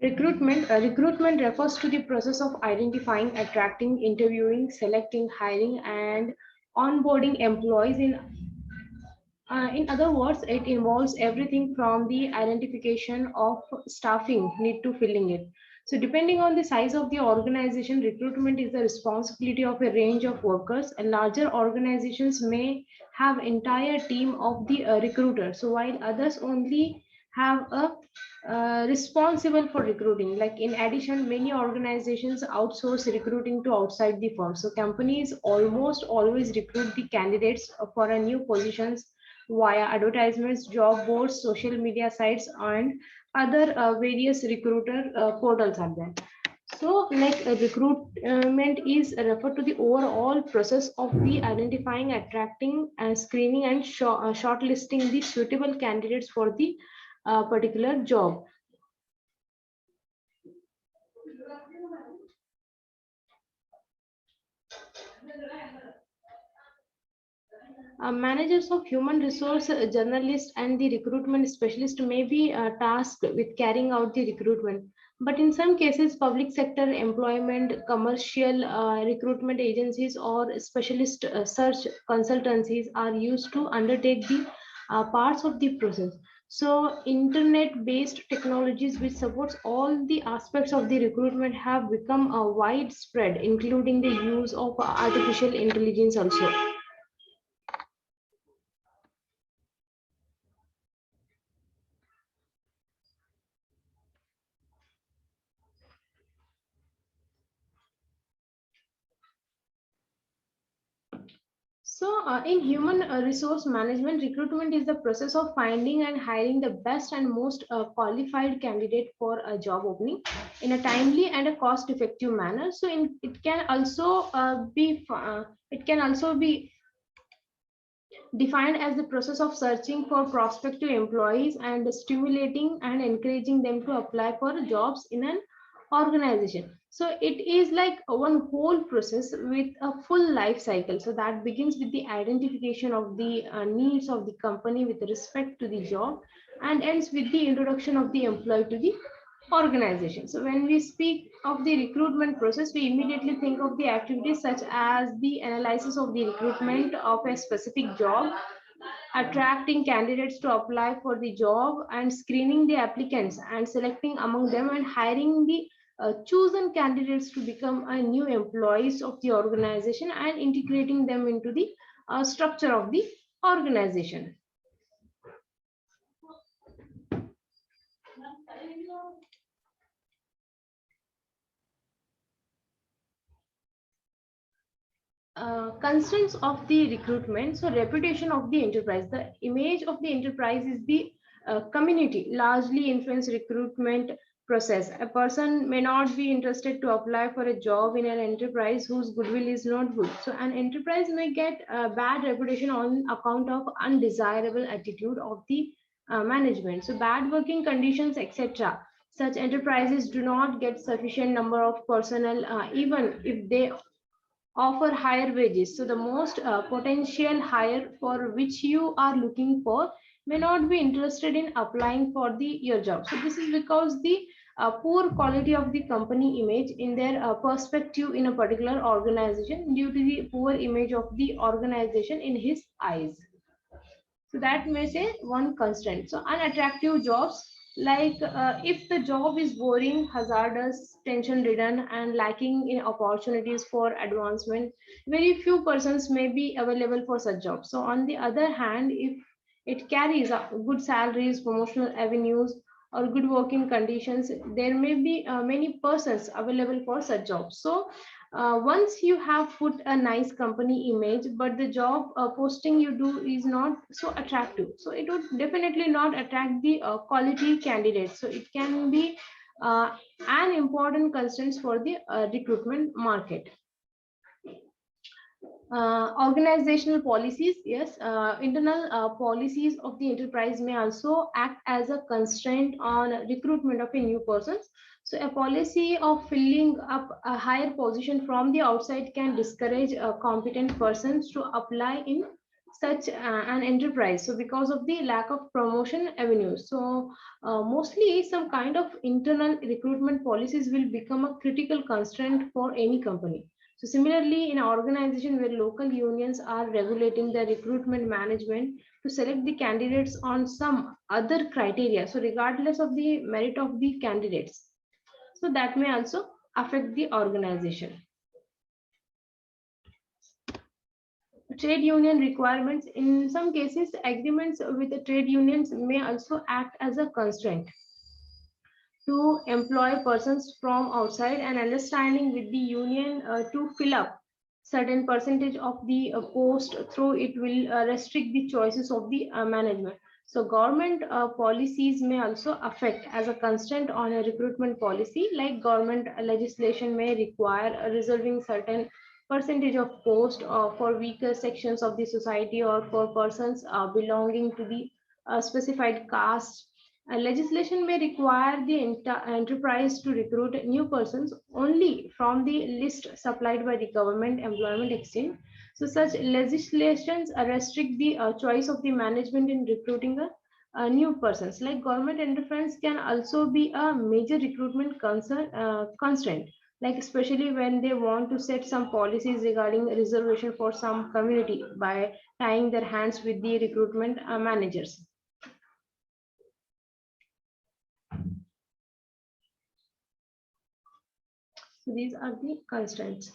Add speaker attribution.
Speaker 1: Recruitment refers to the process of identifying, attracting, interviewing, selecting, hiring, and onboarding employees. In other words, it involves everything from the identification of staffing need to filling it. So, depending on the size of the organization, recruitment is the responsibility of a range of workers. And larger organizations may have entire team of the recruiter. So, while others only have a responsible for recruiting. Like in addition, many organizations outsource recruiting to outside the firm. So companies almost always recruit the candidates for a new positions via advertisements, job boards, social media sites, and other various recruiter portals are there. So, like recruitment is referred to the overall process of the identifying, attracting, screening, and shortlisting the suitable candidates for the particular job. Managers of human resource journalists and the recruitment specialist may be tasked with carrying out the recruitment. But in some cases, public sector employment, commercial recruitment agencies, or specialist search consultancies are used to undertake the parts of the process. So, internet-based technologies which supports all the aspects of the recruitment have become widespread, including the use of artificial intelligence also. In human resource management, recruitment is the process of finding and hiring the best and most qualified candidate for a job opening in a timely and a cost-effective manner. It can also be defined as the process of searching for prospective employees and stimulating and encouraging them to apply for jobs in an organization. So it is like one whole process with a full life cycle. So that begins with the identification of the needs of the company with respect to the job and ends with the introduction of the employee to the organization. So when we speak of the recruitment process, we immediately think of the activities such as the analysis of the recruitment of a specific job, attracting candidates to apply for the job, and screening the applicants and selecting among them and hiring the chosen candidates to become a new employees of the organization and integrating them into the structure of the organization. Constraints of the recruitment. So reputation of the enterprise, the image of the enterprise is the community largely influence recruitment process. A person may not be interested to apply for a job in an enterprise whose goodwill is not good. So an enterprise may get a bad reputation on account of undesirable attitude of the management, so bad working conditions, etc. Such enterprises do not get sufficient number of personnel, even if they offer higher wages. So the most potential hire for which you are looking for may not be interested in applying for the your job. So this is because the poor quality of the company image in their perspective in a particular organization due to the poor image of the organization in his eyes. So that may say one constraint. So unattractive jobs, like if the job is boring, hazardous, tension ridden, and lacking in opportunities for advancement, very few persons may be available for such jobs. So on the other hand, if it carries good salaries, promotional avenues, or good working conditions, there may be many persons available for such jobs. So once you have put a nice company image, but the job posting you do is not so attractive, so it would definitely not attract the quality candidates. So it can be uh, an important constraint for the recruitment market. Organizational policies, yes, internal policies of the enterprise may also act as a constraint on recruitment of a new persons. So a policy of filling up a higher position from the outside can discourage competent persons to apply in such an enterprise. So because of the lack of promotion avenues, so mostly some kind of internal recruitment policies will become a critical constraint for any company. So similarly, in an organization where local unions are regulating the recruitment management to select the candidates on some other criteria, so regardless of the merit of the candidates, so that may also affect the organization. Trade union requirements. In some cases, agreements with the trade unions may also act as a constraint to employ persons from outside, and understanding with the union to fill up certain percentage of the post through it will restrict the choices of the management. So government policies may also affect as a constraint on a recruitment policy, like government legislation may require reserving certain percentage of post for weaker sections of the society or for persons belonging to the specified caste. Legislation may require the enterprise to recruit new persons only from the list supplied by the government employment exchange. So such legislations restrict the choice of the management in recruiting new persons. Like government enterprise can also be a major recruitment constraint, like especially when they want to set some policies regarding reservation for some community by tying their hands with the recruitment managers. So these are the constraints.